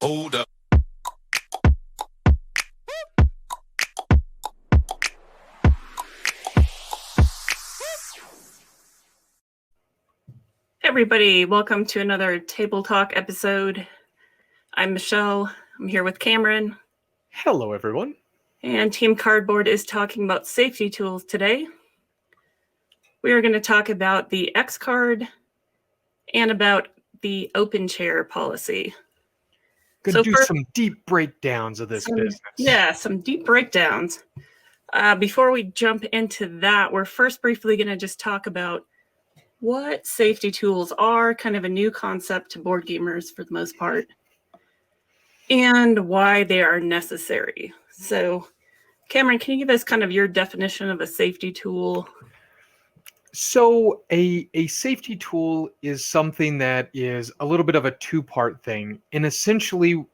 Hold up. Everybody, welcome to another Table Talk episode. I'm Michelle. I'm here with Cameron. Hello, everyone. And Team Cardboard is talking about safety tools today. We are going to talk about the X card and about the open chair policy. Gonna do some deep breakdowns of this business. Yeah, some deep breakdowns. Before we jump into that, we're first briefly going to just talk about what safety tools are, kind of a new concept to board gamers for the most part, and why they are necessary. So, Cameron, can you give us kind of your definition of a safety tool? So a safety tool is something that is a little bit of a two-part thing. And essentially,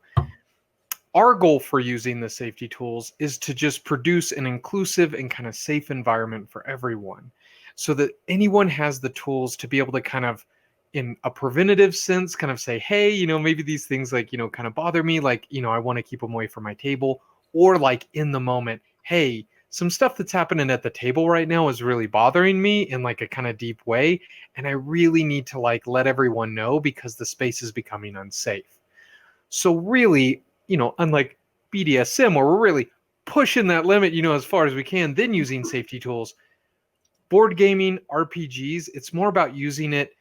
our goal for using the safety tools is to just produce an inclusive and kind of safe environment for everyone, so that anyone has the tools to be able to kind of, in a preventative sense, kind of say, hey, maybe these things kind of bother me, I want to keep them away from my table, or in the moment, hey, some stuff that's happening at the table right now is really bothering me in a kind of deep way, and I really need to let everyone know because the space is becoming unsafe. So really, unlike BDSM, where we're really pushing that limit, as far as we can, then using safety tools, board gaming, RPGs, it's more about using it,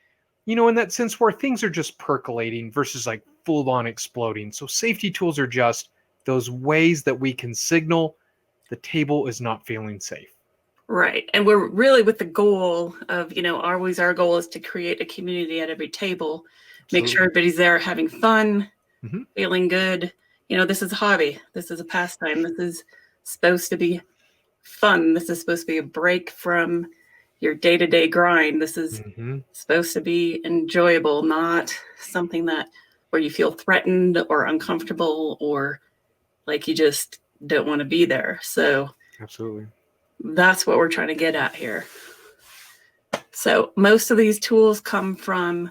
in that sense where things are just percolating versus full on exploding. So safety tools are just those ways that we can signal the table is not feeling safe. Right. And we're really with the goal of, always our goal is to create a community at every table, make sure everybody's there having fun, feeling good. This is a hobby. This is a pastime. This is supposed to be fun. This is supposed to be a break from your day-to-day grind. This is supposed to be enjoyable, not something where you feel threatened or uncomfortable or like you just don't want to be there. So absolutely, that's what we're trying to get at here. So most of these tools come from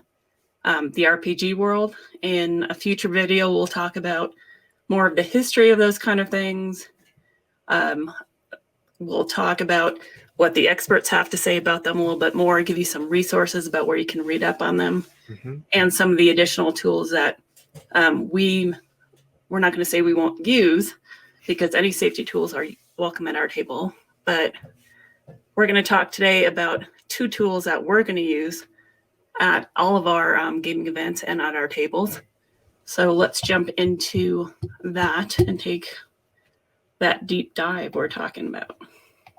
the RPG world. In a future video, we'll talk about more of the history of those kind of things. We'll talk about what the experts have to say about them a little bit more, give you some resources about where you can read up on them, and some of the additional tools that we're not going to say we won't use, because any safety tools are welcome at our table. But we're going to talk today about two tools that we're going to use at all of our gaming events and at our tables. So let's jump into that and take that deep dive we're talking about.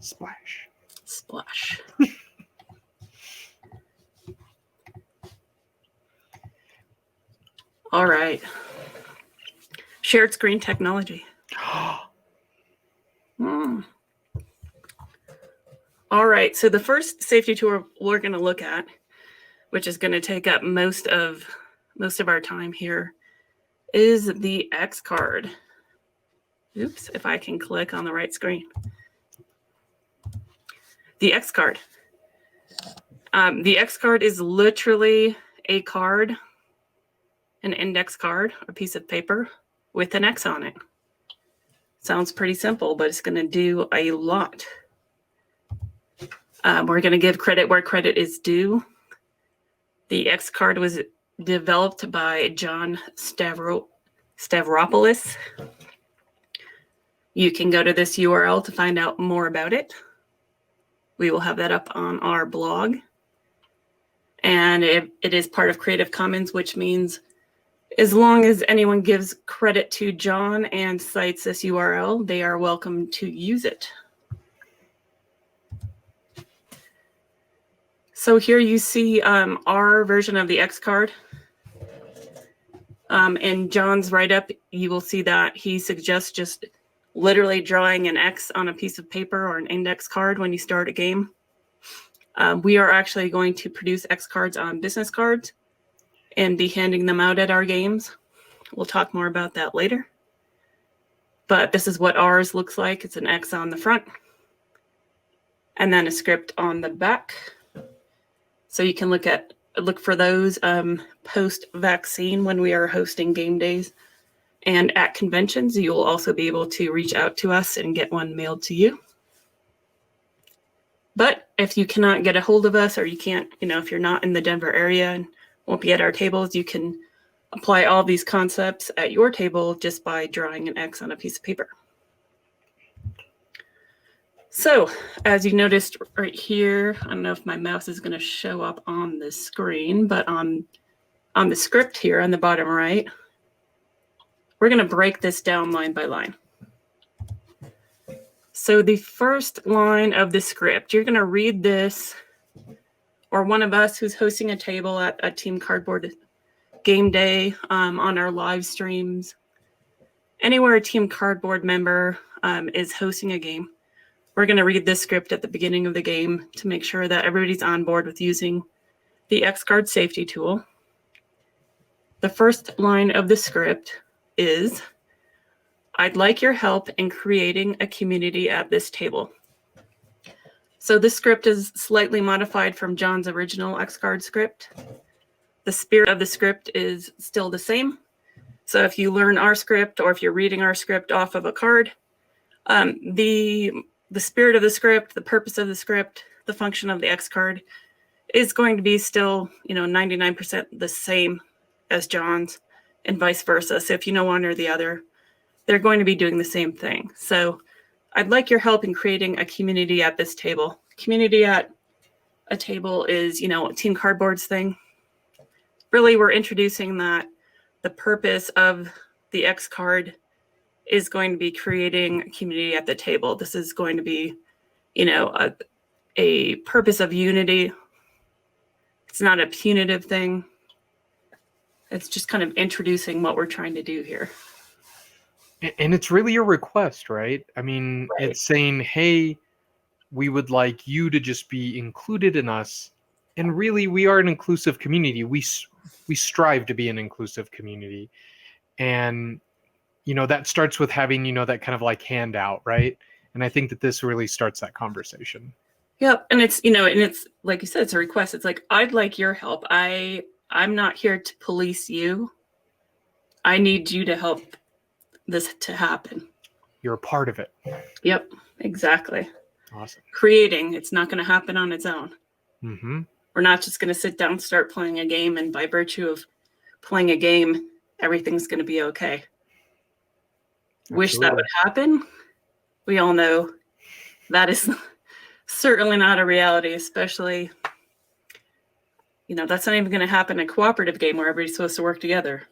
Splash. All right. Shared screen technology. All right. So the first safety tool we're going to look at, which is going to take up most of our time here, is the X card. Oops, if I can click on the right screen. The X card. The X card is literally a card, an index card, a piece of paper with an X on it. Sounds pretty simple, but it's going to do a lot. We're going to give credit where credit is due. The X card was developed by John Stavropoulos. You can go to this URL to find out more about it. We will have that up on our blog. And it is part of Creative Commons, which means as long as anyone gives credit to John and cites this URL, they are welcome to use it. So here you see our version of the X card. In John's write-up, you will see that he suggests just literally drawing an X on a piece of paper or an index card when you start a game. We are actually going to produce X cards on business cards and be handing them out at our games. We'll talk more about that later. But this is what ours looks like. It's an X on the front and then a script on the back. So you can look for those post-vaccine when we are hosting game days. And at conventions, you'll also be able to reach out to us and get one mailed to you. But if you cannot get a hold of us, or you can't, if you're not in the Denver area and won't be at our tables, you can apply all these concepts at your table just by drawing an X on a piece of paper. So as you noticed right here, I don't know if my mouse is going to show up on the screen, but on the script here on the bottom right, we're going to break this down line by line. So the first line of the script, you're going to read this, or one of us who's hosting a table at a Team Cardboard game day on our live streams, anywhere a Team Cardboard member is hosting a game, we're going to read this script at the beginning of the game to make sure that everybody's on board with using the X-Card safety tool. The first line of the script is, I'd like your help in creating a community at this table. So this script is slightly modified from John's original X-Card script. The spirit of the script is still the same. So if you learn our script, or if you're reading our script off of a card, the spirit of the script, the purpose of the script, the function of the X-Card is going to be still, 99% the same as John's, and vice versa. So if you know one or the other, they're going to be doing the same thing. So I'd like your help in creating a community at this table. Community at a table is, Team Cardboard's thing. Really, we're introducing that the purpose of the X-Card is going to be creating a community at the table. This is going to be, a purpose of unity. It's not a punitive thing. It's just kind of introducing what we're trying to do here. And it's really a request, right? I mean, Right. It's saying, hey, we would like you to just be included in us. And really, we are an inclusive community. We strive to be an inclusive community. And, that starts with having, that kind of like handout, right? And I think that this really starts that conversation. Yep. And it's, and it's like you said, it's a request. It's like, I'd like your help. I'm not here to police you. I need you to help this to happen. You're a part of it. Yep, exactly. Awesome. Creating, it's not going to happen on its own. Mm-hmm. We're not just going to sit down and start playing a game, and by virtue of playing a game, everything's going to be okay. Absolutely. Wish that would happen. We all know that is certainly not a reality, especially, that's not even going to happen in a cooperative game where everybody's supposed to work together.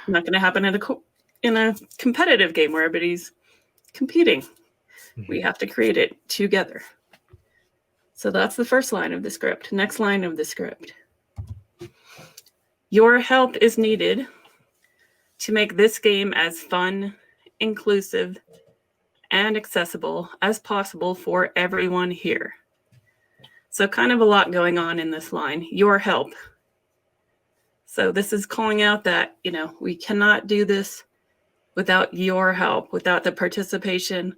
Not going to happen in a competitive game where everybody's competing. Mm-hmm. We have to create it together. So that's the first line of the script. Next line of the script. Your help is needed to make this game as fun, inclusive, and accessible as possible for everyone here. So kind of a lot going on in this line. Your help. So this is calling out that, we cannot do this without your help, without the participation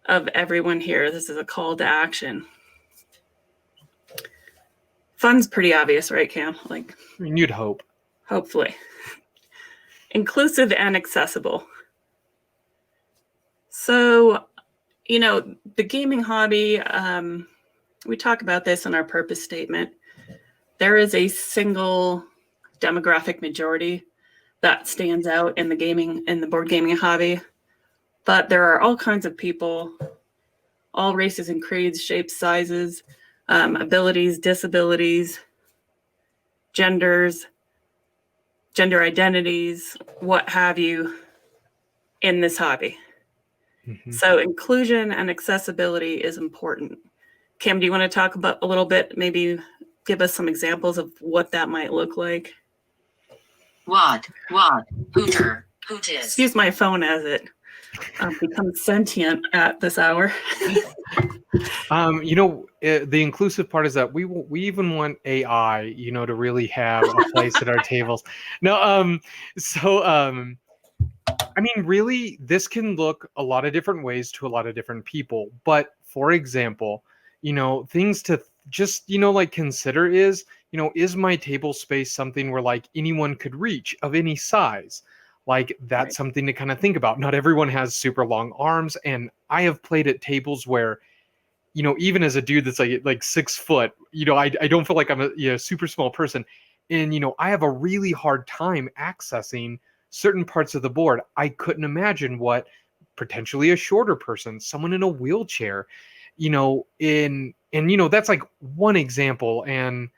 of everyone here. This is a call to action. Fun's pretty obvious, right, Cam? Like, I mean, you'd hope. Hopefully. Inclusive and accessible. So, the gaming hobby, we talk about this in our purpose statement. There is a single demographic majority that stands out in the board gaming hobby, but there are all kinds of people, all races and creeds, shapes, sizes, abilities, disabilities, genders, gender identities, what have you, in this hobby. Mm-hmm. So inclusion and accessibility is important. Cam, do you want to talk about a little bit, maybe give us some examples of what that might look like? Hooter, hoot is. Excuse my phone as it becomes sentient at this hour. The inclusive part is that we even want AI, to really have a place at our tables. No, really, this can look a lot of different ways to a lot of different people. But for example, things to just, consider is my table space something where like anyone could reach of any size? Like that's Right. something to kind of think about. Not everyone has super long arms, and I have played at tables where, even as a dude that's like 6 foot, I don't feel like I'm a super small person, and I have a really hard time accessing certain parts of the board. I couldn't imagine what potentially a shorter person, someone in a wheelchair, that's like one example. And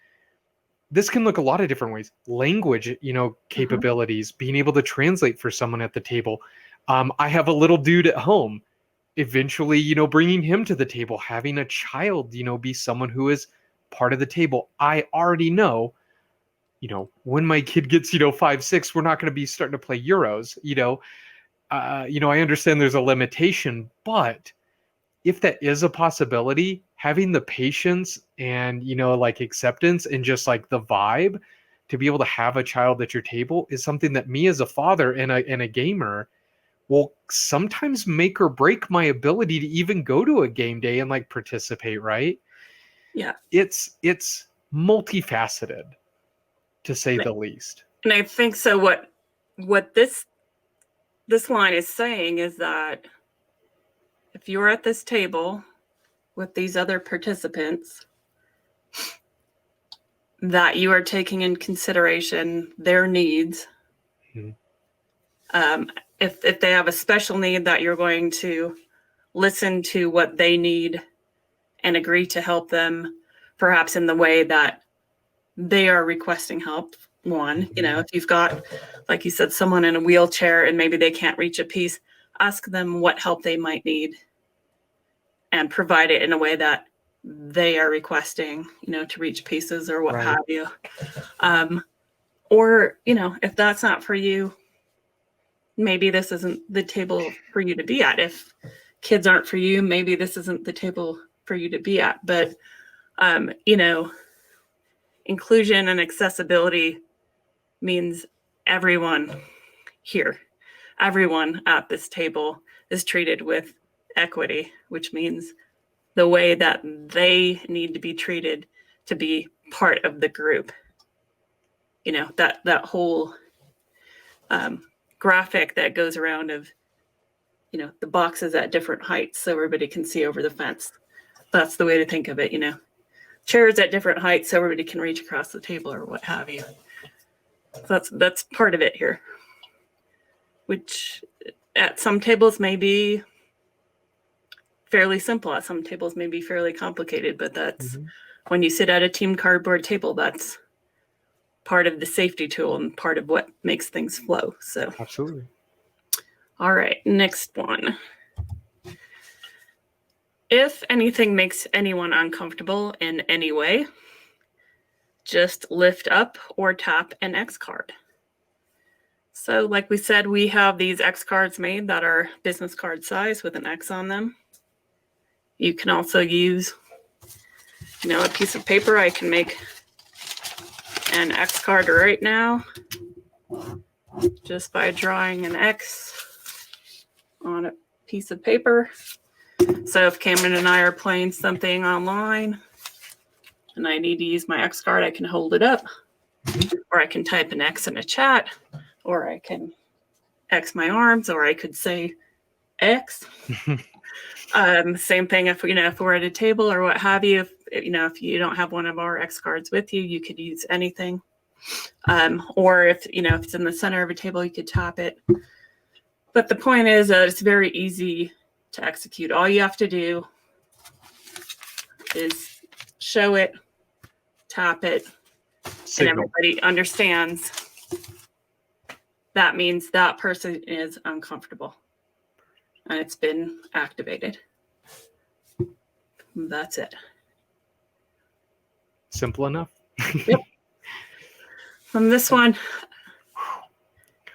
this can look a lot of different ways. Language, capabilities, being able to translate for someone at the table. I have a little dude at home. Eventually, bringing him to the table, having a child, be someone who is part of the table. I already know, when my kid gets, 5, 6, we're not going to be starting to play Euros. I understand there's a limitation, but if that is a possibility, having the patience and like acceptance and just like the vibe to be able to have a child at your table is something that me as a father and a gamer will sometimes make or break my ability to even go to a game day and like participate, right? Yeah. It's multifaceted, to say the least. And I think so what this line is saying is that if you're at this table with these other participants, that you are taking in consideration their needs. Mhm. If they have a special need, that you're going to listen to what they need and agree to help them, perhaps in the way that they are requesting help. One, if you've got, like you said, someone in a wheelchair and maybe they can't reach a piece, ask them what help they might need and provide it in a way that they are requesting, to reach pieces or what Right. have you. Or, if that's not for you, maybe this isn't the table for you to be at. If kids aren't for you, maybe this isn't the table for you to be at. But, inclusion and accessibility means everyone here, everyone at this table is treated with equity, which means the way that they need to be treated to be part of the group. That whole graphic that goes around of, the boxes at different heights so everybody can see over the fence. That's the way to think of it, chairs at different heights so everybody can reach across the table or what have you. So that's part of it here, which at some tables may be fairly simple. At some tables may be fairly complicated, but that's when you sit at a team cardboard table, that's part of the safety tool and part of what makes things flow. So Absolutely. All right, next one. If anything makes anyone uncomfortable in any way, just lift up or tap an X card. So like we said, we have these X cards made that are business card size with an X on them. You can also use, a piece of paper. I can make an X card right now just by drawing an X on a piece of paper. So if Cameron and I are playing something online and I need to use my X card, I can hold it up, or I can type an X in a chat, or I can X my arms, or I could say X. Same thing if we're at a table or what have you. If you don't have one of our X cards with you, you could use anything. Or if it's in the center of a table, you could tap it. But the point is that it's very easy to execute. All you have to do is show it, tap it, Signal. and everybody understands that means that person is uncomfortable and it's been activated. That's it. Simple enough. Yep. From this one,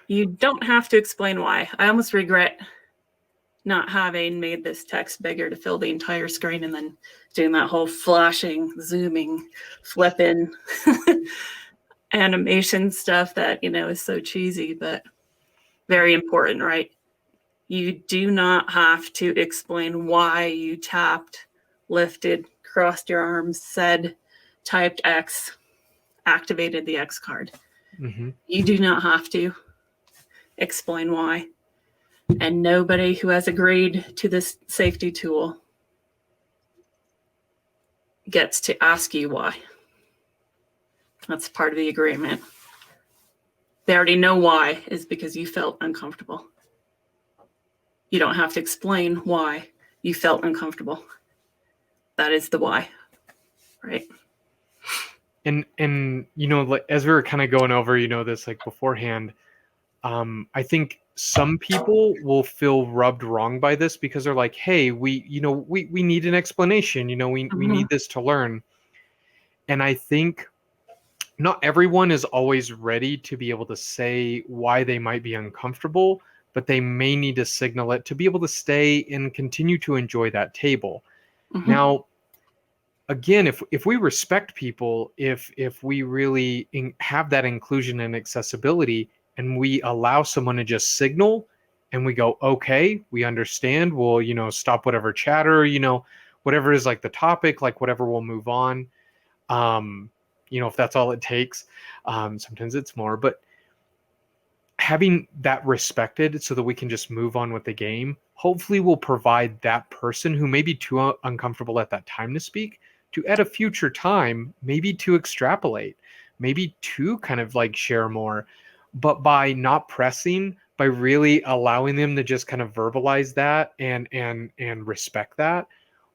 you don't have to explain why. I almost regret not having made this text bigger to fill the entire screen and then doing that whole flashing, zooming, flipping animation stuff that, is so cheesy, but very important, right? You do not have to explain why you tapped, lifted, crossed your arms, said, typed X, activated the X card. You do not have to. explain why. And nobody who has agreed to this safety tool gets to ask you why. That's part of the agreement. They already know why is because you felt uncomfortable. You don't have to explain why you felt uncomfortable. That is the why, right? And you know, like, as we were kind of going over, you know, this like beforehand, I think some people will feel rubbed wrong by this because they're like, hey, we need an explanation, you know, we need this to learn. And I think not everyone is always ready to be able to say why they might be uncomfortable, but they may need to signal it to be able to stay and continue to enjoy that table. Mhm. Now, again, if we respect people, if we really have that inclusion and accessibility, and we allow someone to just signal, and we go, okay, we understand, we'll, you know, stop whatever chatter, you know, whatever is like the topic, like whatever, we'll move on. You know, if that's all it takes. Sometimes it's more, but having that respected so that we can just move on with the game, hopefully will provide that person who may be too uncomfortable at that time to speak, to at a future time, maybe to extrapolate, maybe to kind of like share more. But by not pressing, by really allowing them to just kind of verbalize that and respect that,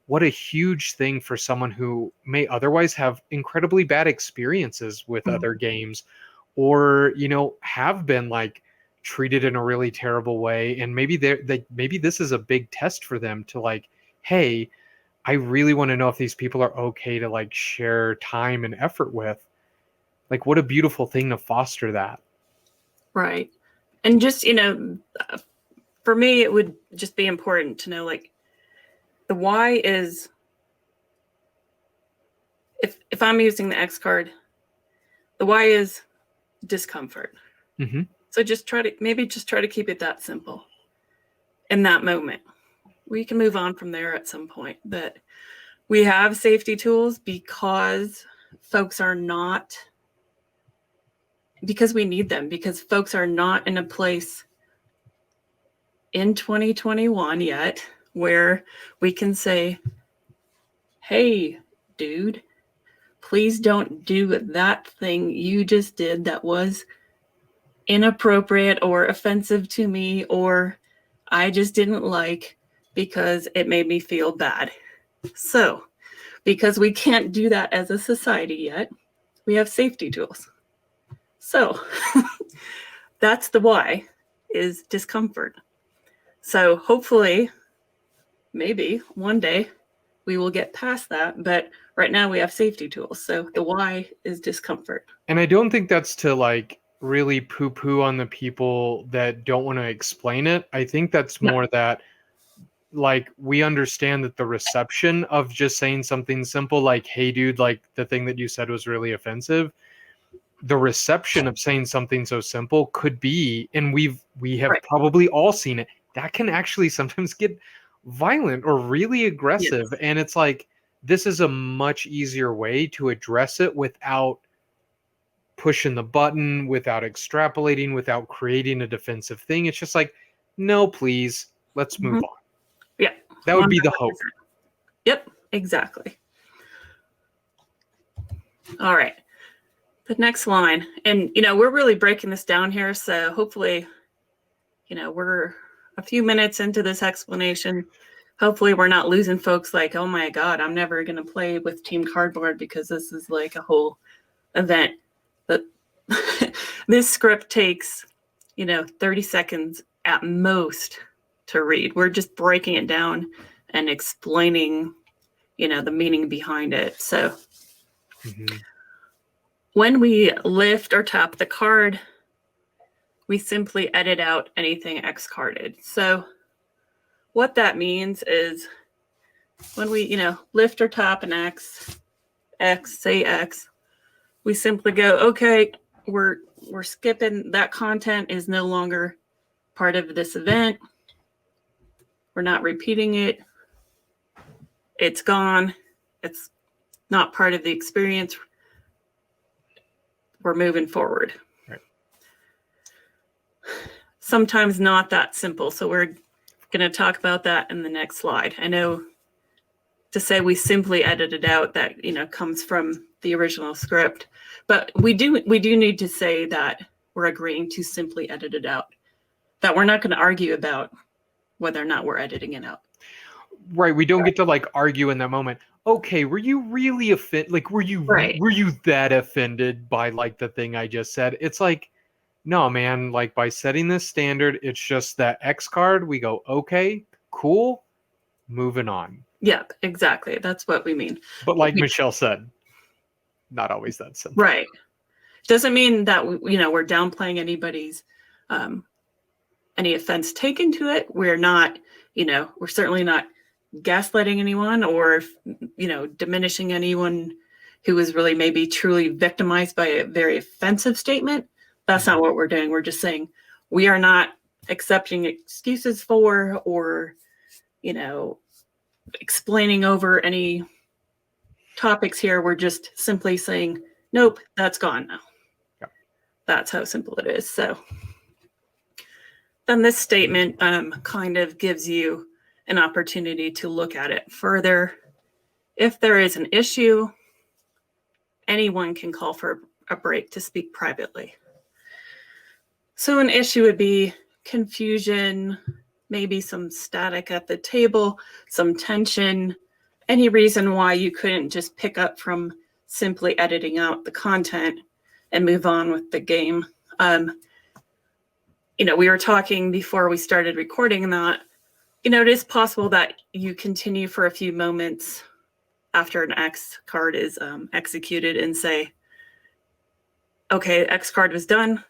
what a huge thing for someone who may otherwise have incredibly bad experiences with other games, or, you know, have been like treated in a really terrible way, and maybe maybe this is a big test for them to like, hey, I really want to know if these people are okay to like share time and effort with. Like, what a beautiful thing to foster that. Right. And just, you know, for me, it would just be important to know, like, the why is, if I'm using the X card, the why is discomfort. Mm-hmm. So just try to keep it that simple in that moment. We can move on from there at some point, but we have safety tools because we need them, because folks are not in a place in 2021 yet where we can say, hey, dude, please don't do that thing you just did that was inappropriate or offensive to me, or I just didn't like because it made me feel bad. So, because we can't do that as a society yet, we have safety tools. So, that's the why, is discomfort. So, hopefully, maybe one day we will get past that, but right now we have safety tools. So, the why is discomfort. And I don't think that's to like really poo-poo on the people that don't want to explain it. I think that's more that like we understand that the reception of just saying something simple like, hey dude, like the thing that you said was really offensive, the reception of saying something so simple could be, and we have Right. probably all seen it, that can actually sometimes get violent or really aggressive. Yes. And it's like, this is a much easier way to address it without pushing the button, without extrapolating, without creating a defensive thing. It's just like, no, please, let's move on. Yeah. That would be the 100%. hope. Yep, exactly. All right. The next line, and you know, we're really breaking this down here, so hopefully, you know, we're a few minutes into this explanation. Hopefully we're not losing folks like, oh my God, I'm never going to play with Team Cardboard because this is like a whole event. But this script takes, you know, 30 seconds at most to read. We're just breaking it down and explaining, you know, the meaning behind it. So when we lift or tap the card, we simply edit out anything X carded. So what that means is when we, you know, lift or tap an X, say X, we simply go, okay, we're skipping that. Content is no longer part of this event. We're not repeating it. It's gone. It's not part of the experience. We're moving forward. Right. sometimes not that simple. So we're going to talk about that in the next slide. I know to say we simply edited out that, comes from the original script, but we do need to say that we're agreeing to simply edit it out, that we're not going to argue about whether or not we're editing it out. Right. We don't get to like argue in that moment. Okay, were you really offended? Like, were you that offended by like the thing I just said? It's like, no, man, like by setting this standard, it's just that X card. We go, okay, cool, moving on. Yep, exactly. That's what we mean. But like Michelle said, not always that simple. Right. Doesn't mean that, we're downplaying anybody's, any offense taken to it. We're not, we're certainly not gaslighting anyone or, diminishing anyone who was really maybe truly victimized by a very offensive statement. That's not what we're doing. We're just saying we are not accepting excuses for or, explaining over any topics here. We're just simply saying, nope, that's gone now. Yep. That's how simple it is. So then this statement kind of gives you an opportunity to look at it further. If there is an issue, anyone can call for a break to speak privately. So an issue would be confusion, maybe some static at the table, some tension, any reason why you couldn't just pick up from simply editing out the content and move on with the game. We were talking before we started recording that, it is possible that you continue for a few moments after an X card is executed and say, okay, X card was done.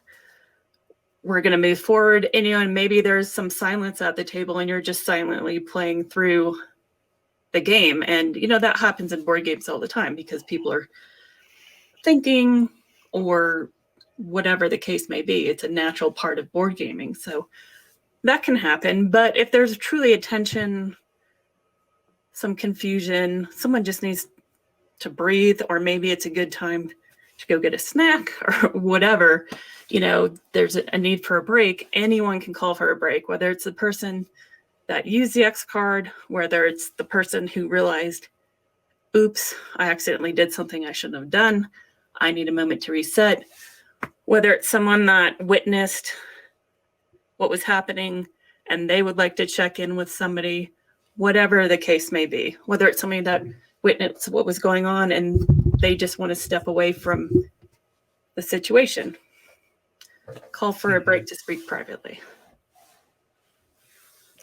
We're going to move forward. And, maybe there's some silence at the table and you're just silently playing through the game. And, that happens in board games all the time because people are thinking or whatever the case may be. It's a natural part of board gaming. So that can happen. But if there's truly a tension, some confusion, someone just needs to breathe, or maybe it's a good time to go get a snack or whatever, there's a need for a break, anyone can call for a break, whether it's the person that used the X card, whether it's the person who realized, oops, I accidentally did something I shouldn't have done. I need a moment to reset. Whether it's someone that witnessed what was happening and they would like to check in with somebody, whatever the case may be, whether it's somebody that witnessed what was going on and they just want to step away from the situation. Call for a break to speak privately.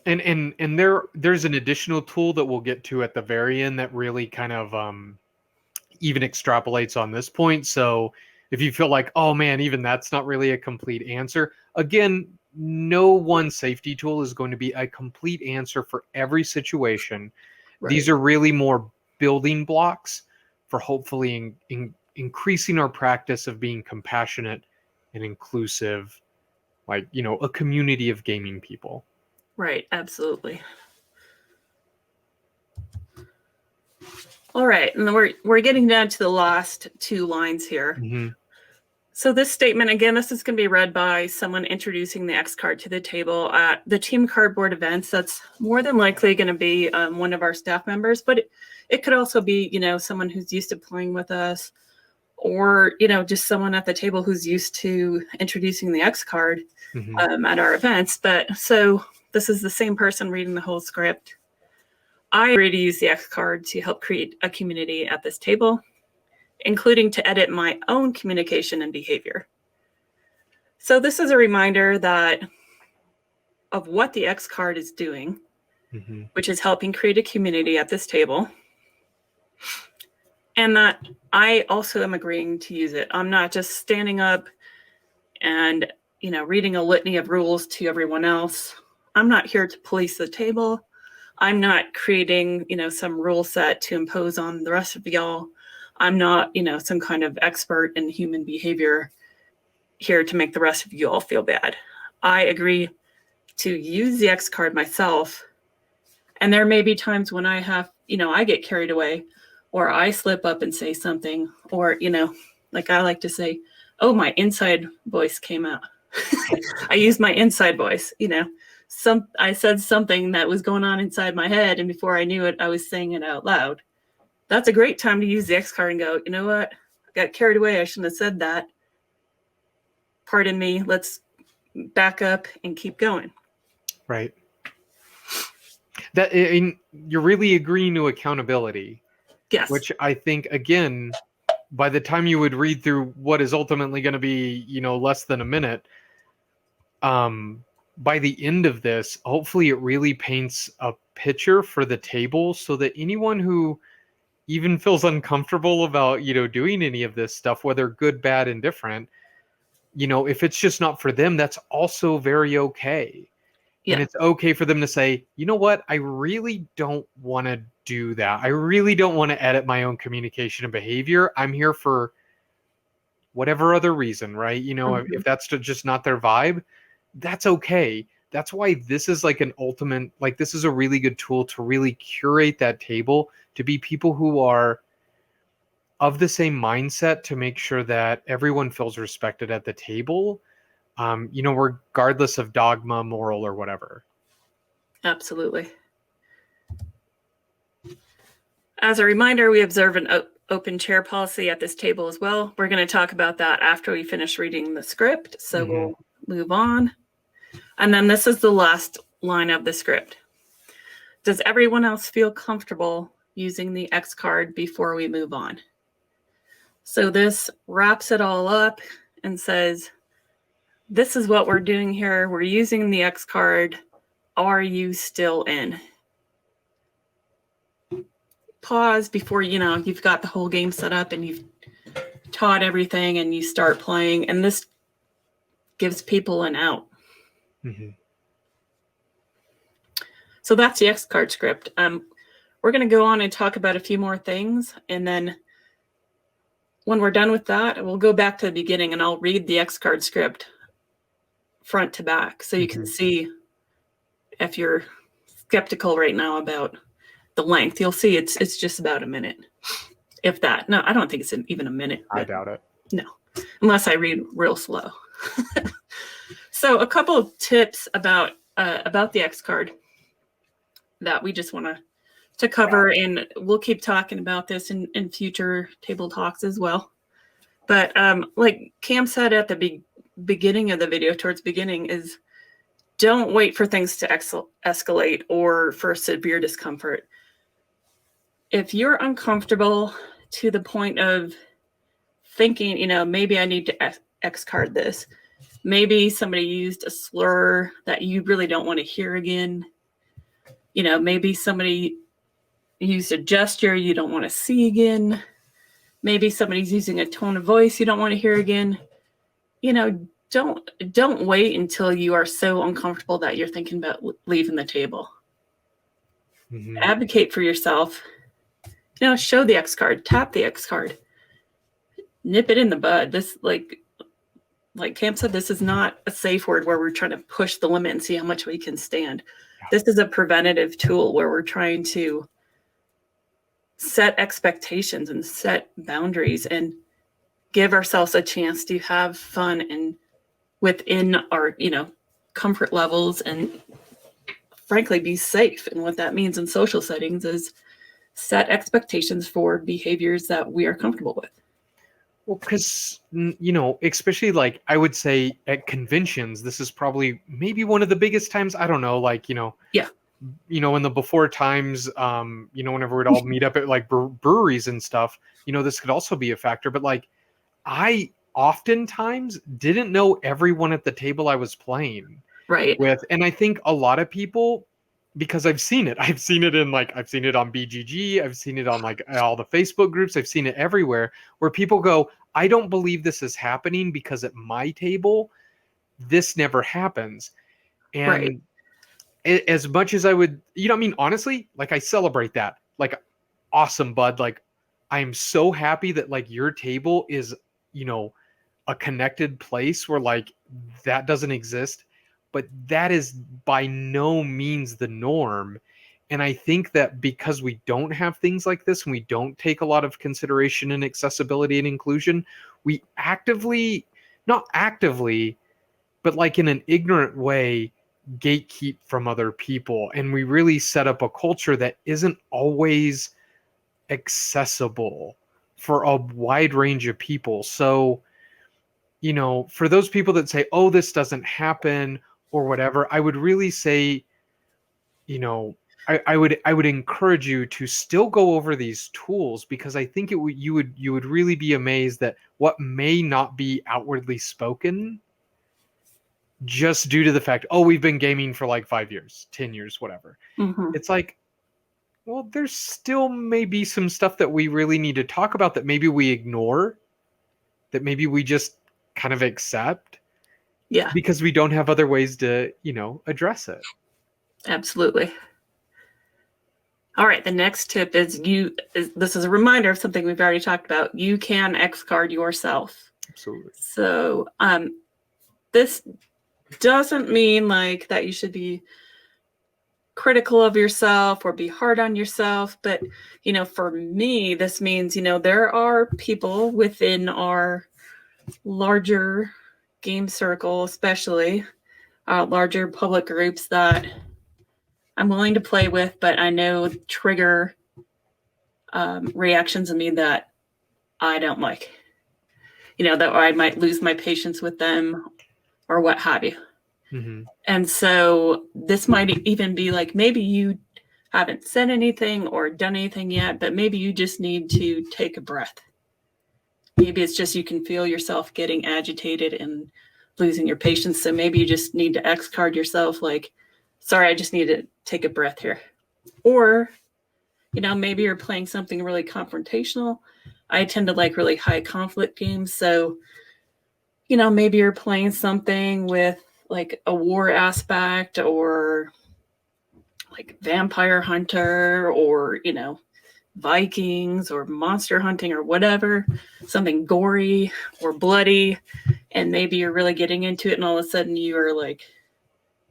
And there's an additional tool that we'll get to at the very end that really kind of even extrapolates on this point. So if you feel like, oh man, even that's not really a complete answer, again, no one safety tool is going to be a complete answer for every situation. Right. These are really more building blocks for hopefully increasing our practice of being compassionate and inclusive, like, a community of gaming people. Right, absolutely. All right, and we're getting down to the last two lines here. Mm-hmm. So this statement, again, this is going to be read by someone introducing the X card to the table at the Team Cardboard events. That's more than likely going to be one of our staff members, but it could also be, someone who's used to playing with us, or, just someone at the table who's used to introducing the X card at our events. But so this is the same person reading the whole script. I agree to use the X card to help create a community at this table, including to edit my own communication and behavior. So this is a reminder of what the X card is doing, which is helping create a community at this table. And that I also am agreeing to use it. I'm not just standing up and, reading a litany of rules to everyone else. I'm not here to police the table. I'm not creating, some rule set to impose on the rest of y'all. I'm not, some kind of expert in human behavior here to make the rest of you all feel bad. I agree to use the X card myself. And there may be times when I have, I get carried away, or I slip up and say something, or, like I like to say, oh, my inside voice came out. I used my inside voice, I said something that was going on inside my head, and before I knew it, I was saying it out loud. That's a great time to use the X card and go, you know what? I got carried away. I shouldn't have said that. Pardon me. Let's back up and keep going. Right. You're really agreeing to accountability. Yes. Which I think, again, by the time you would read through what is ultimately going to be, less than a minute, by the end of this, hopefully it really paints a picture for the table so that anyone who even feels uncomfortable about, doing any of this stuff, whether good, bad, indifferent, if it's just not for them, that's also very okay. Yeah. And it's okay for them to say, you know what, I really don't want to do that. I really don't want to edit my own communication and behavior. I'm here for whatever other reason, right? If that's just not their vibe, that's okay. That's why this is like this is a really good tool to really curate that table to be people who are of the same mindset to make sure that everyone feels respected at the table, regardless of dogma, moral, or whatever. Absolutely. As a reminder, we observe an open chair policy at this table as well. We're going to talk about that after we finish reading the script. So we'll move on. And then this is the last line of the script. Does everyone else feel comfortable using the X card before we move on? So this wraps it all up and says, this is what we're doing here. We're using the X card. Are you still in? Pause before, you've got the whole game set up and you've taught everything and you start playing. And this gives people an out. Mm-hmm. So that's the X card script. We're going to go on and talk about a few more things. And then when we're done with that, we'll go back to the beginning and I'll read the X card script front to back. So you can see if you're skeptical right now about the length, you'll see it's just about a minute. If that. No, I don't think it's even a minute. I doubt it. No, unless I read real slow. So a couple of tips about the X card that we just want to cover, and we'll keep talking about this in future table talks as well. But like Cam said at the beginning of the video, towards the beginning, is don't wait for things to escalate or for severe discomfort. If you're uncomfortable to the point of thinking, maybe I need to X card this. Maybe somebody used a slur that you really don't want to hear again. Maybe somebody used a gesture you don't want to see again. Maybe somebody's using a tone of voice you don't want to hear again. Don't wait until you are so uncomfortable that you're thinking about leaving the table. Mm-hmm. Advocate for yourself. Show the X card, tap the X card, nip it in the bud. This, like Cam said, this is not a safe word where we're trying to push the limit and see how much we can stand. Yeah. This is a preventative tool where we're trying to set expectations and set boundaries and give ourselves a chance to have fun and within our, comfort levels, and frankly, be safe. And what that means in social settings is set expectations for behaviors that we are comfortable with. Well, because, especially like I would say at conventions, this is probably maybe one of the biggest times. I don't know, yeah. In the before times, whenever we'd all meet up at like breweries and stuff, this could also be a factor. But like, I oftentimes didn't know everyone at the table I was playing with. And I think a lot of people, because I've seen it on BGG, I've seen it on like all the Facebook groups, I've seen it everywhere, where people go, I don't believe this is happening because at my table, this never happens. And as much as I would, honestly, like I celebrate that. Like, awesome, bud. Like, I'm so happy that like your table is, a connected place where like that doesn't exist. But that is by no means the norm. And I think that because we don't have things like this and we don't take a lot of consideration in accessibility and inclusion, we but like in an ignorant way, gatekeep from other people. And we really set up a culture that isn't always accessible for a wide range of people. So, you know, for those people that say, oh, this doesn't happen or whatever, I would really say, you know, I would encourage you to still go over these tools, because I think you would really be amazed that what may not be outwardly spoken, just due to the fact, oh, we've been gaming for like 5 years, 10 years, whatever. Mhm. It's like, well, there's still maybe some stuff that we really need to talk about that maybe we ignore, that maybe we just kind of accept Yeah, because we don't have other ways to, you know, address it. absolutely. All right, the next tip is this is a reminder of something we've already talked about. You can X-card yourself. Absolutely. So this doesn't mean like that you should be critical of yourself or be hard on yourself. But, you know, for me, this means, you know, there are people within our larger game circle, especially larger public groups, that I'm willing to play with, but I know trigger reactions in me that I don't like. You know, that I might lose my patience with them or what have you. Mm-hmm. And so this might even be like, maybe you haven't said anything or done anything yet, but maybe you just need to take a breath. Maybe it's just you can feel yourself getting agitated and losing your patience. So maybe you just need to X card yourself like, sorry, I just need to take a breath here. Or, you know, maybe you're playing something really confrontational. I tend to like really high conflict games. So, you know, maybe you're playing something with like a war aspect or like Vampire Hunter or, you know, Vikings or monster hunting or whatever, something gory or bloody. And maybe you're really getting into it and all of a sudden you are like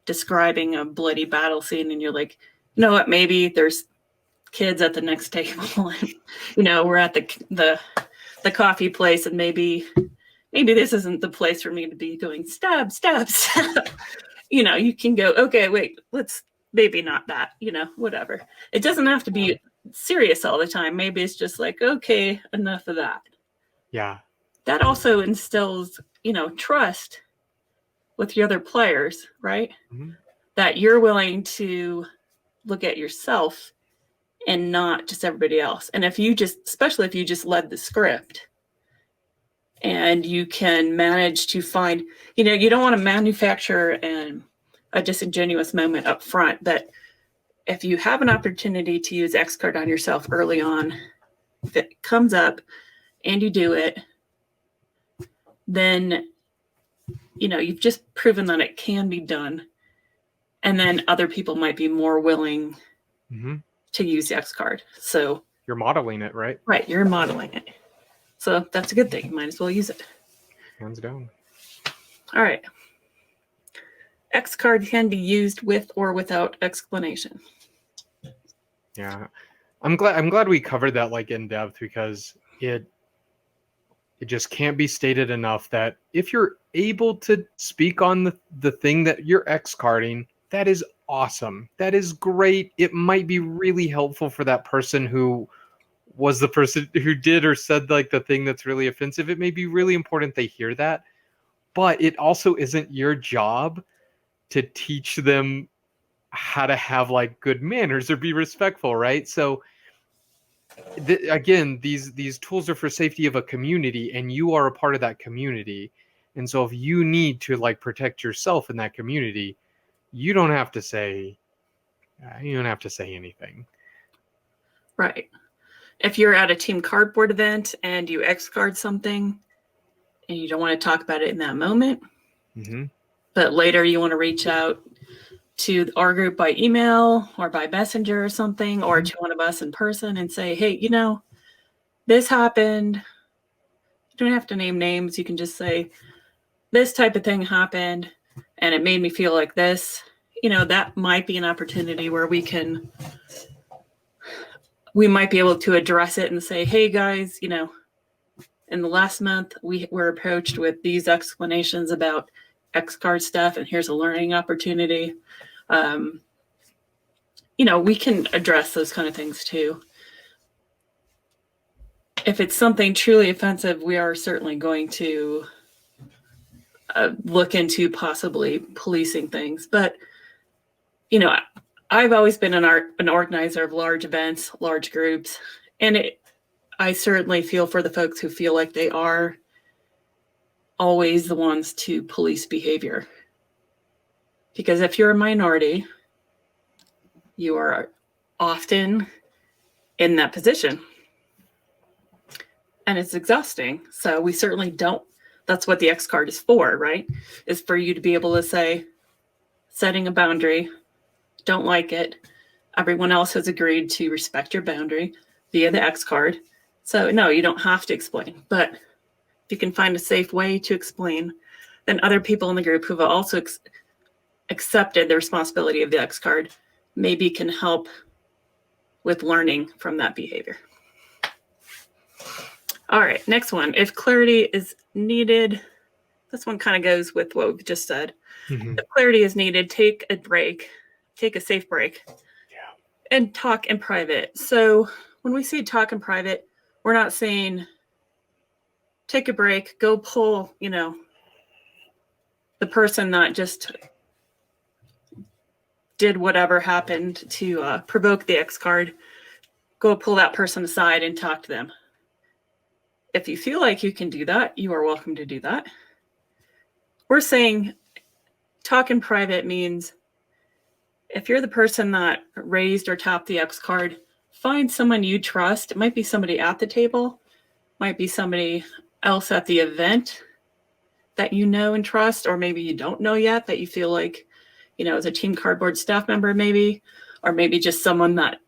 describing a bloody battle scene and you're like, you know what, maybe there's kids at the next table and, you know, we're at the coffee place and maybe this isn't the place for me to be going stab. You know, you can go, okay, wait, let's maybe not that, you know, whatever. It doesn't have to be serious all the time. Maybe it's just like, okay, enough of that. Yeah. That also instills, you know, trust with your other players, right? Mm-hmm. That you're willing to look at yourself and not just everybody else. And if you just, especially if you just led the script and you can manage to find, you know, you don't want to manufacture a disingenuous moment up front, but if you have an opportunity to use X card on yourself early on, if it comes up and you do it, then, you know, you've just proven that it can be done. And then other people might be more willing Mm-hmm. to use the X card. So You're modeling it, right? right, you're modeling it. So that's a good thing. You might as well use it. Hands down. All right. X card can be used with or without explanation. Yeah. I'm glad we covered that like in depth, because it just can't be stated enough that if you're able to speak on the thing that you're X carding, that is awesome. That is great. It might be really helpful for that person who was the person who did or said like the thing that's really offensive. It may be really important they hear that, but it also isn't your job to teach them how to have like good manners or be respectful, right? So again, these tools are for safety of a community, and you are a part of that community. And so if you need to like protect yourself in that community, you don't have to say anything. Right. If you're at a team cardboard event and you X card something and you don't want to talk about it in that moment, Mm-hmm. but later you want to reach out to our group by email or by messenger or something, or to one of us in person and say, hey, you know, this happened. You don't have to name names. You can just say, this type of thing happened and it made me feel like this. You know, that might be an opportunity where we might be able to address it and say, hey guys, you know, in the last month we were approached with these explanations about X card stuff and here's a learning opportunity. We can address those kind of things too. If it's something truly offensive, we are certainly going to look into possibly policing things. But, I've always been an organizer of large events, large groups, and I certainly feel for the folks who feel like they are always the ones to police behavior. Because if you're a minority, you are often in that position. And it's exhausting. So we certainly don't. That's what the X card is for, right? Is for you to be able to say, setting a boundary, don't like it. Everyone else has agreed to respect your boundary via the X card. So no, you don't have to explain. But if you can find a safe way to explain, then other people in the group who have also accepted the responsibility of the X card maybe can help with learning from that behavior. All right, next one. If clarity is needed, this one kind of goes with what we've just said. Mm-hmm. If clarity is needed, take a break, take a safe break, and talk in private. So when we say talk in private, we're not saying take a break, go pull, the person that just did whatever happened to provoke the X card, go pull that person aside and talk to them. If you feel like you can do that, you are welcome to do that. We're saying talk in private means if you're the person that raised or tapped the X card, find someone you trust. It might be somebody at the table, might be somebody else at the event that you know and trust, or maybe you don't know yet that you feel like, as a Team Cardboard staff member maybe, or maybe just someone that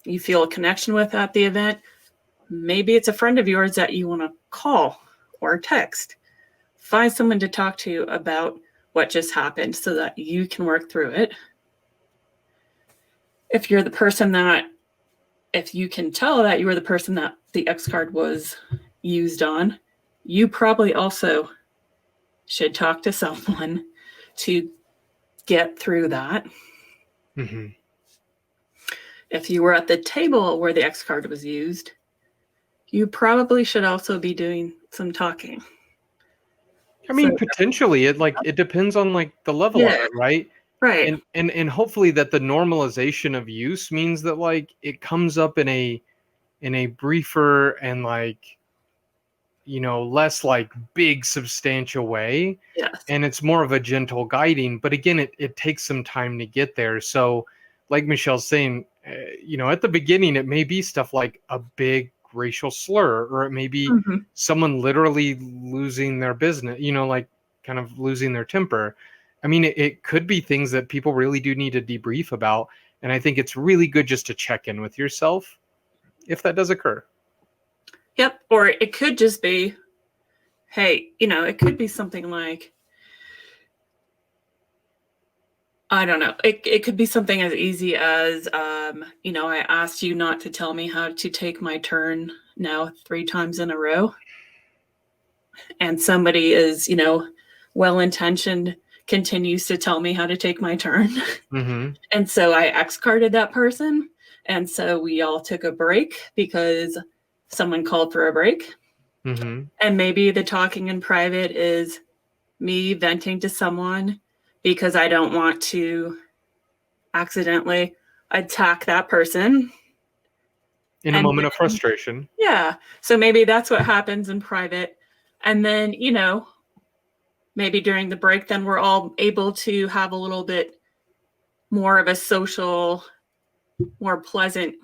you feel a connection with at the event. Maybe it's a friend of yours that you want to call or text. Find someone to talk to about what just happened so that you can work through it. If you're the person if you can tell that you were the person that the X card was used on, you probably also should talk to someone to get through that. Mm-hmm. If you were at the table where the X card was used, you probably should also be doing some talking. I mean, potentially it depends on the level of it, right? Right. And hopefully that the normalization of use means that it comes up in a briefer and less big substantial way. Yes. And it's more of a gentle guiding, but again, it takes some time to get there. So like Michelle's saying, at the beginning, it may be stuff like a big racial slur, or it may be someone literally losing their business, kind of losing their temper. I mean, it could be things that people really do need to debrief about. And I think it's really good just to check in with yourself if that does occur. Yep. Or it could just be, hey, it could be something like, I don't know. It could be something as easy as, I asked you not to tell me how to take my turn now 3 times in a row. And somebody is, well-intentioned, continues to tell me how to take my turn. Mm-hmm. And so I X-carded that person. And so we all took a break because someone called for a break. Mm-hmm. And maybe the talking in private is me venting to someone because I don't want to accidentally attack that person. In a moment of frustration. Yeah. So maybe that's what happens in private. And then, maybe during the break, then we're all able to have a little bit more of a social, more pleasant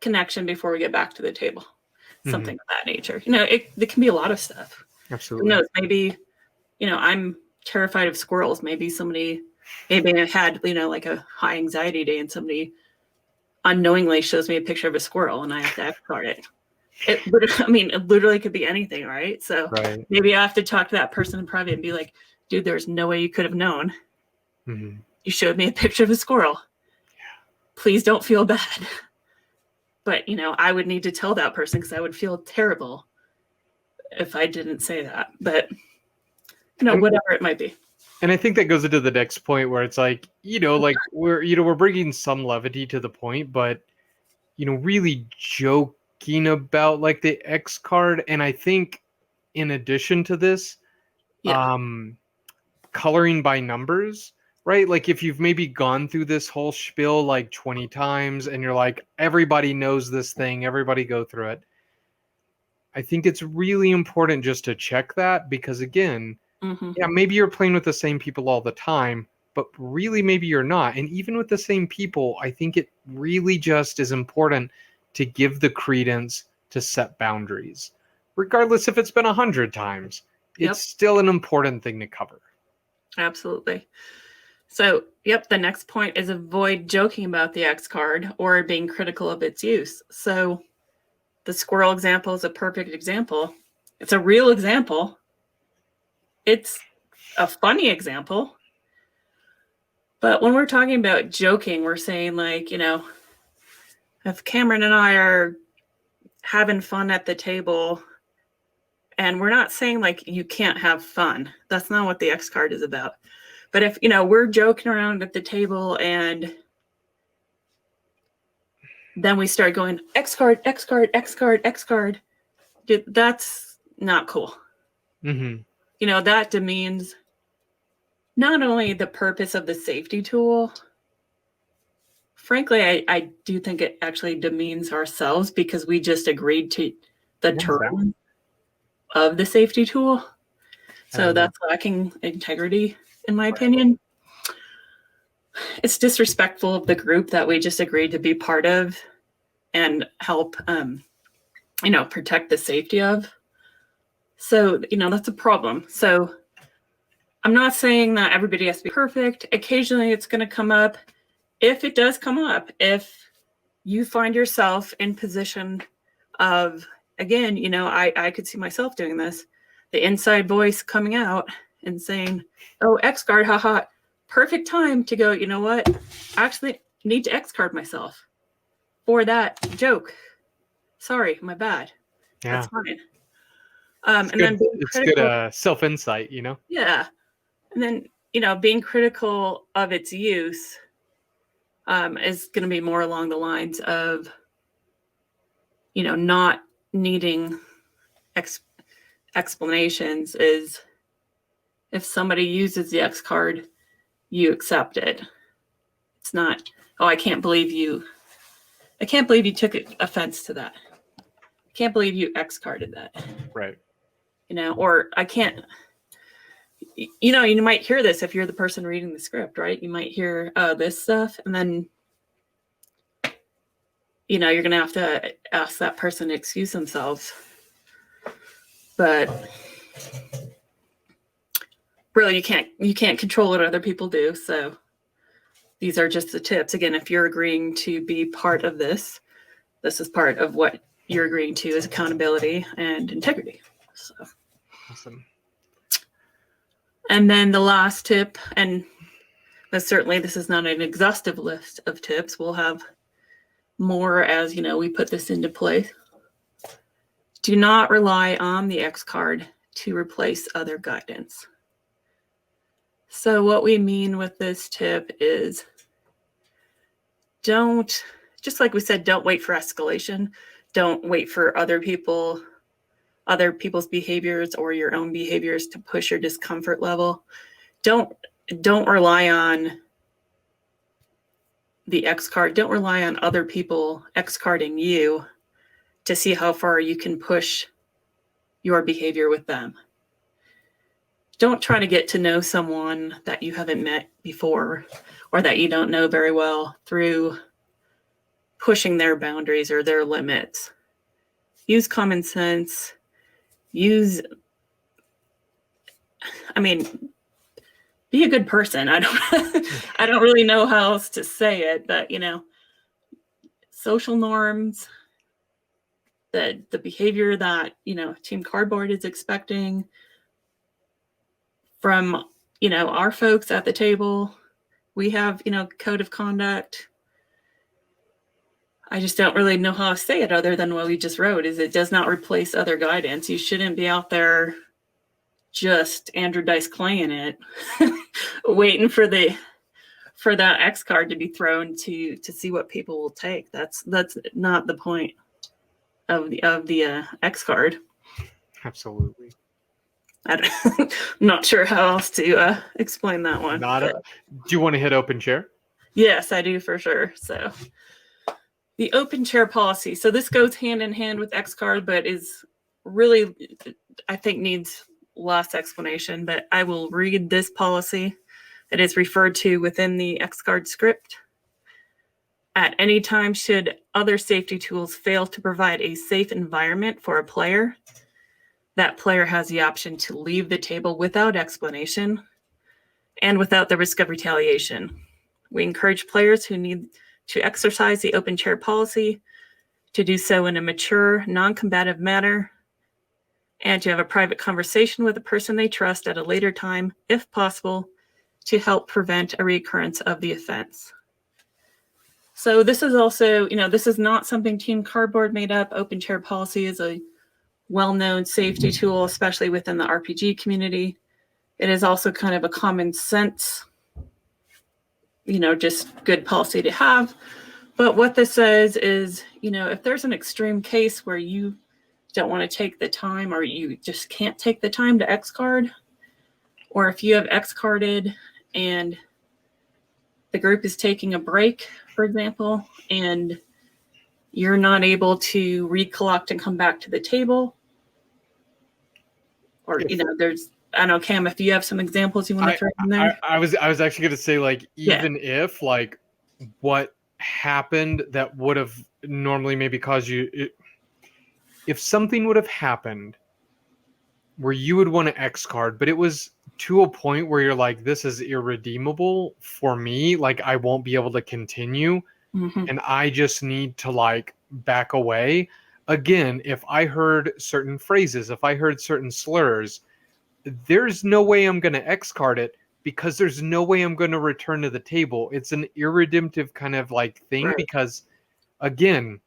connection before we get back to the table. Something of that nature. It can be a lot of stuff. Absolutely. Who knows? Maybe, I'm terrified of squirrels. Maybe I had, a high anxiety day and somebody unknowingly shows me a picture of a squirrel and I have to X-card it. It literally could be anything, right? So maybe I have to talk to that person in private and be like, dude, there's no way you could have known. Mm-hmm. You showed me a picture of a squirrel. Yeah. Please don't feel bad. But, I would need to tell that person because I would feel terrible if I didn't say that. But whatever it might be. And I think that goes into the next point where it's like, like we're bringing some levity to the point, but really joking about like the X card. And I think in addition to this, Yeah. Coloring by numbers, right? Like if you've maybe gone through this whole spiel like 20 times and you're like, everybody knows this thing, everybody go through it. I think it's really important just to check that because again, yeah, maybe you're playing with the same people all the time, but really maybe you're not. And even with the same people, I think it really just is important to give the credence to set boundaries. Regardless if it's been 100 times, it's still an important thing to cover. Absolutely. So, the next point is avoid joking about the X card or being critical of its use. So, the squirrel example is a perfect example. It's a real example. It's a funny example. But when we're talking about joking, we're saying like, if Cameron and I are having fun at the table, and we're not saying like you can't have fun. That's not what the X card is about. But if, we're joking around at the table and then we start going X card, X card, X card, X card, that's not cool. That demeans not only the purpose of the safety tool, frankly, I do think it actually demeans ourselves because we just agreed to the term of the safety tool. So that's lacking integrity, in my opinion. It's disrespectful of the group that we just agreed to be part of and help, protect the safety of. So, that's a problem. So I'm not saying that everybody has to be perfect. Occasionally it's going to come up. If it does come up, if you find yourself in position of, again, I could see myself doing this, the inside voice coming out and saying, oh, X card, haha, perfect time to go, you know what? I actually need to X card myself for that joke. Sorry, my bad. Yeah. That's fine. It's good self-insight, Yeah. And then, being critical of its use is going to be more along the lines of, not needing explanations. Is if somebody uses the X card, you accept it. It's not, oh, I can't believe you took offense to that. I can't believe you X carded that. Right. Or I can't, you might hear this if you're the person reading the script, right? You might hear this stuff, and then, you're going to have to ask that person to excuse themselves. But really, you can't control what other people do. So these are just the tips. Again, if you're agreeing to be part of this is part of what you're agreeing to is accountability and integrity. So awesome. And then the last tip, but certainly this is not an exhaustive list of tips. We'll have more as, we put this into place. Do not rely on the X card to replace other guidance. So what we mean with this tip is just like we said, don't wait for escalation. Don't wait for other people's behaviors or your own behaviors to push your discomfort level. Don't rely on the X card. Don't rely on other people X carding you to see how far you can push your behavior with them. Don't try to get to know someone that you haven't met before or that you don't know very well through pushing their boundaries or their limits. Use common sense. Be a good person. I don't really know how else to say it, but social norms, the behavior that, Team Cardboard is expecting from, our folks at the table. We have, code of conduct. I just don't really know how to say it other than what we just wrote, is it does not replace other guidance. You shouldn't be out there just Andrew Dice Clay in it, waiting for that X card to be thrown to see what people will take. That's not the point of the X card. Absolutely. I'm not sure how else to explain that one. Do you want to hit open chair? Yes, I do for sure. So the open chair policy. So this goes hand in hand with X card, but is really, I think, needs less explanation. But I will read this policy. It is referred to within the X card script. At any time, should other safety tools fail to provide a safe environment for a player, that player has the option to leave the table without explanation and without the risk of retaliation. We encourage players who need to exercise the open chair policy to do so in a mature, non-combative manner, and to have a private conversation with a person they trust at a later time, if possible, to help prevent a recurrence of the offense. So this is also, this is not something Team Cardboard made up. Open chair policy is a well-known safety tool, especially within the RPG community. It is also kind of a common sense, just good policy to have. But what this says is, if there's an extreme case where you don't want to take the time, or you just can't take the time to X card, or if you have X carded and the group is taking a break, for example, and you're not able to recollect and come back to the table, or there's, I don't know, Cam, if you have some examples you want to throw in there. I was actually going to say, even if what happened that would have normally maybe caused you, if something would have happened where you would want to X card, but it was to a point where you're like, this is irredeemable for me, I won't be able to continue, and I just need to back away. Again, if I heard certain phrases, if I heard certain slurs, there's no way I'm going to X card it, because there's no way I'm going to return to the table. It's an irredemptive kind of thing, right? Because again,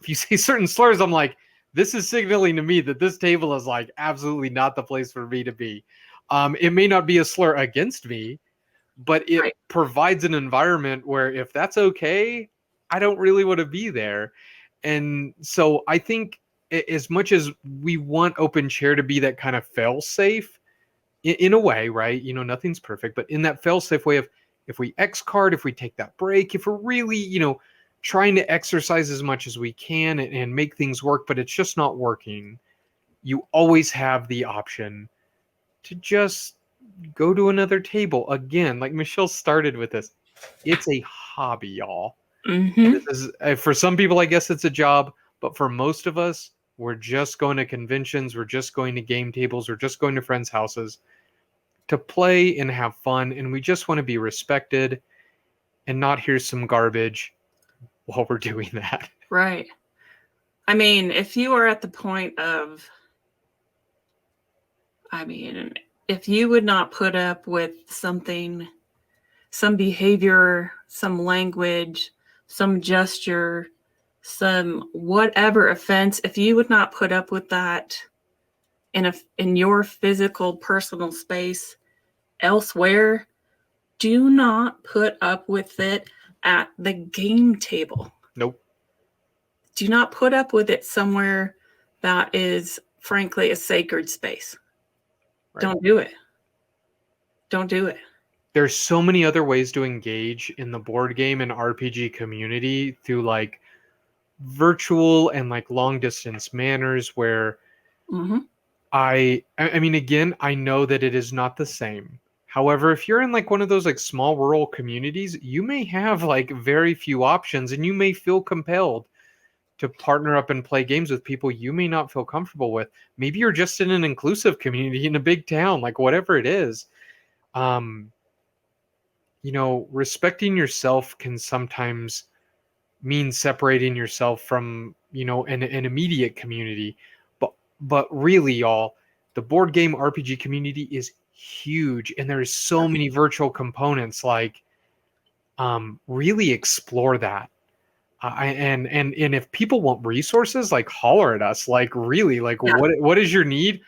if you say certain slurs, I'm like, this is signaling to me that this table is absolutely not the place for me to be. It may not be a slur against me, but it provides an environment where if that's okay, I don't really want to be there. And so I think, as much as we want open chair to be that kind of fail safe in a way, right? Nothing's perfect, but in that fail safe way of, if we X card, if we take that break, if we're really, trying to exercise as much as we can and make things work, but it's just not working, you always have the option to just go to another table. Again, like Michelle started with this, it's a hobby, y'all. For some people, I guess it's a job, but for most of us, we're just going to conventions, we're just going to game tables, we're just going to friends' houses to play and have fun, and we just want to be respected and not hear some garbage while we're doing that. Right. I mean, if you are at the point of, if you would not put up with something, some behavior, some language, some gesture, some whatever offense, if you would not put up with that in your physical personal space elsewhere, do not put up with it at the game table. Nope. Do not put up with it somewhere that is, frankly, a sacred space. Right. Don't do it. Don't do it. There's so many other ways to engage in the board game and RPG community through virtual and long distance manners where I mean, again, I know that it is not the same. However, if you're in one of those small rural communities, you may have very few options, and you may feel compelled to partner up and play games with people you may not feel comfortable with. Maybe you're just in an inclusive community in a big town, whatever it is. Respecting yourself can sometimes mean separating yourself from, an immediate community. But really, y'all, the board game RPG community is huge, and there's so many virtual components. Really explore that. And if people want resources, holler at us. Really, what is your need?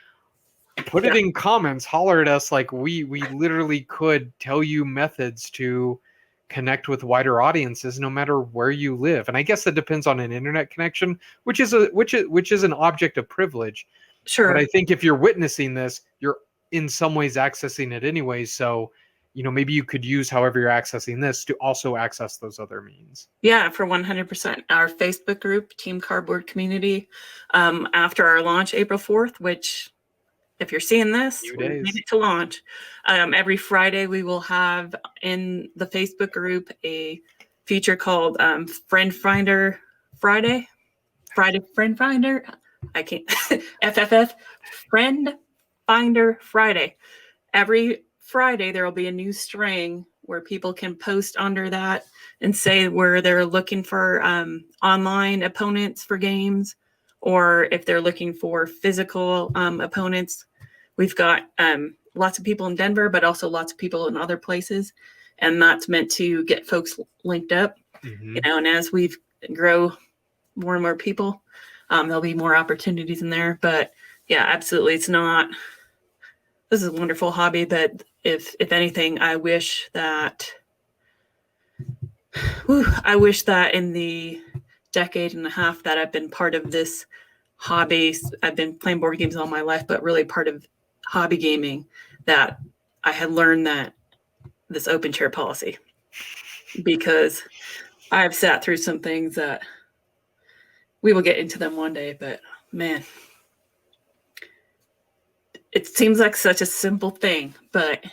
put it in comments, holler at us. Like we literally could tell you methods to connect with wider audiences no matter where you live. And I guess that depends on an internet connection, which is an object of privilege. Sure. But I think if you're witnessing this, you're in some ways accessing it anyways. So, maybe you could use however you're accessing this to also access those other means. Yeah, for 100%. Our Facebook group, Team Cardboard Community, after our launch April 4th, which if you're seeing this, we made it to launch. Every Friday, we will have in the Facebook group a feature called Friend Finder Friday. Friend Finder. I can't. FFF. Friend Finder Friday. Every Friday, there will be a new string where people can post under that and say where they're looking for online opponents for games, or if they're looking for physical opponents. We've got lots of people in Denver, but also lots of people in other places. And that's meant to get folks linked up, and as we grow more and more people, there'll be more opportunities in there. But yeah, absolutely. This is a wonderful hobby, but if anything, I wish that in the decade and a half that I've been part of this hobby, I've been playing board games all my life, but really part of hobby gaming, that I had learned that this open chair policy, because I've sat through some things that we will get into them one day, but man, it seems like such a simple thing, but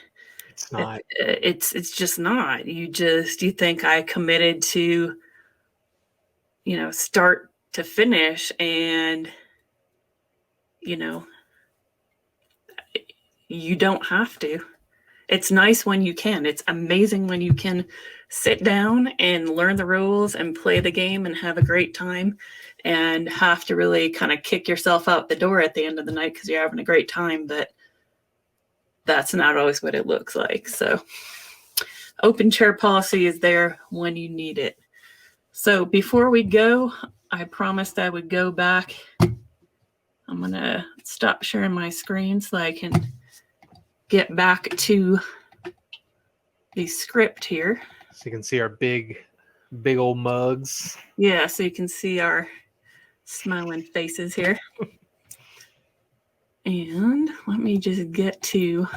it's not. It's just not. You think I committed to, start to finish, and you don't have to. It's nice when you can. It's amazing when you can sit down and learn the rules and play the game and have a great time, and have to really kind of kick yourself out the door at the end of the night because you're having a great time. But that's not always what it looks like. So open chair policy is there when you need it. So before we go, I promised I would go back. I'm going to stop sharing my screen so I can get back to the script here. So you can see our big old mugs. Yeah, so you can see our smiling faces here. And let me just get to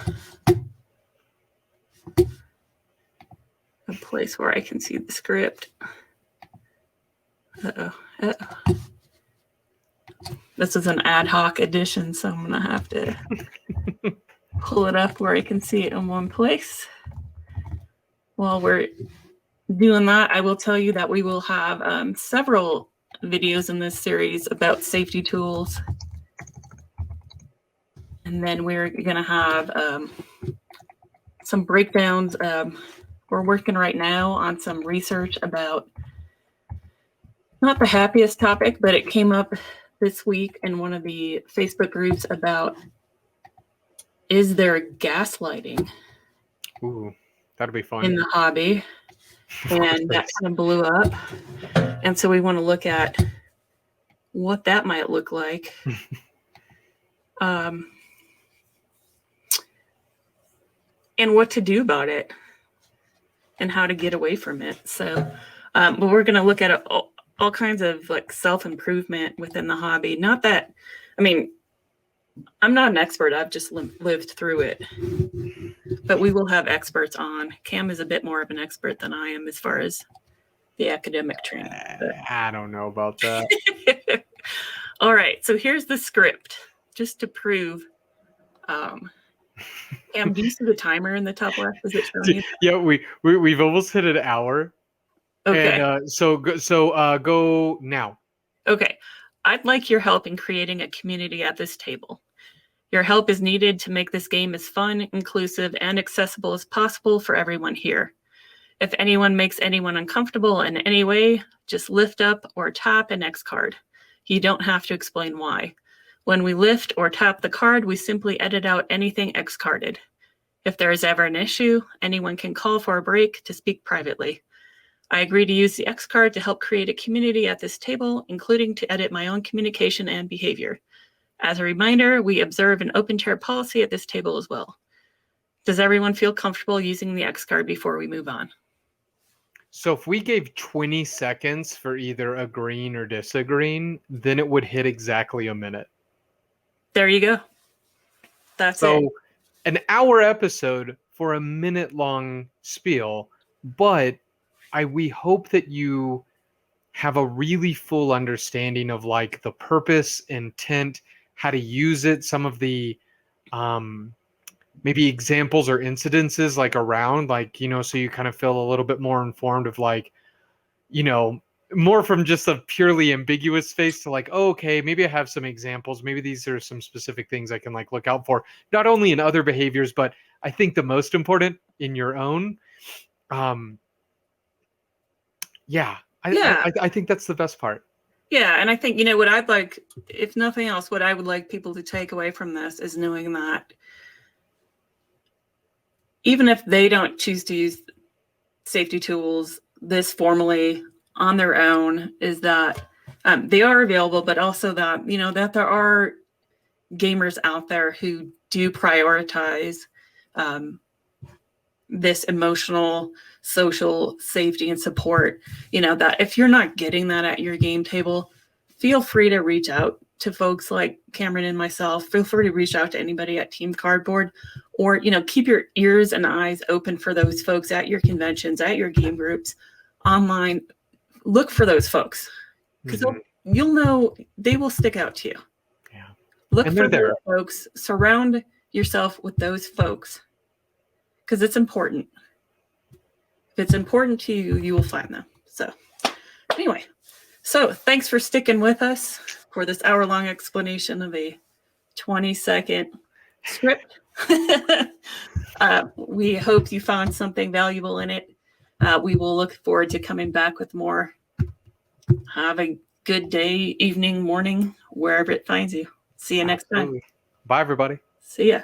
a place where I can see the script. This is an ad hoc edition, so I'm going to have to pull it up where I can see it in one place. While we're doing that, I will tell you that we will have several videos in this series about safety tools. And then we're going to have some breakdowns. We're working right now on some research about, not the happiest topic, but it came up this week in one of the Facebook groups about, is there gaslighting? Ooh, that'd be fun. In the hobby? And that kind of blew up. And so we want to look at what that might look like. And what to do about it and how to get away from it. So, but we're going to look at all kinds of like self-improvement within the hobby. Not that, I mean, I'm not an expert. I've just lived through it. But we will have experts on. Cam is a bit more of an expert than I am as far as the academic training. I don't know about that. All right. So here's the script, just to prove. Cam, do you see the timer in the top left? Is it showing you? Yeah, we've almost hit an hour. Okay. And, so go now. Okay. I'd like your help in creating a community at this table. Your help is needed to make this game as fun, inclusive, and accessible as possible for everyone here. If anyone makes anyone uncomfortable in any way, just lift up or tap an X card. You don't have to explain why. When we lift or tap the card, we simply edit out anything X carded. If there is ever an issue, anyone can call for a break to speak privately. I agree to use the X card to help create a community at this table, including to edit my own communication and behavior. As a reminder, we observe an open chair policy at this table as well. Does everyone feel comfortable using the X card before we move on? So if we gave 20 seconds for either agreeing or disagreeing, then it would hit exactly a minute. There you go. That's it. So an hour episode for a minute long spiel, but we hope that you have a really full understanding of like the purpose, intent, how to use it, some of the maybe examples or incidences like around, like, you know, so you kind of feel a little bit more informed of like, you know, more from just a purely ambiguous space to like, oh, okay, maybe I have some examples. Maybe these are some specific things I can like look out for, not only in other behaviors, but I think the most important in your own. Yeah. I think that's the best part. Yeah, and I think, you know, what I'd like, if nothing else, what I would like people to take away from this is knowing that even if they don't choose to use safety tools this formally on their own, is that they are available, but also that, you know, that there are gamers out there who do prioritize this emotional, social safety and support. You know, that if you're not getting that at your game table, feel free to reach out to folks like Cameron and myself. Feel free to reach out to anybody at Team Cardboard, or, you know, keep your ears and eyes open for those folks at your conventions, at your game groups, online. Look for those folks, because you'll know they will stick out to you. Yeah. Look And for they're those folks. Surround yourself with those folks, because it's important. If it's important to you, you will find them. So anyway, so thanks for sticking with us for this hour-long explanation of a 20-second script. We hope you found something valuable in it. We will look forward to coming back with more. Have a good day, evening, morning, wherever it finds you. See you next time. Absolutely. Bye, everybody. See ya.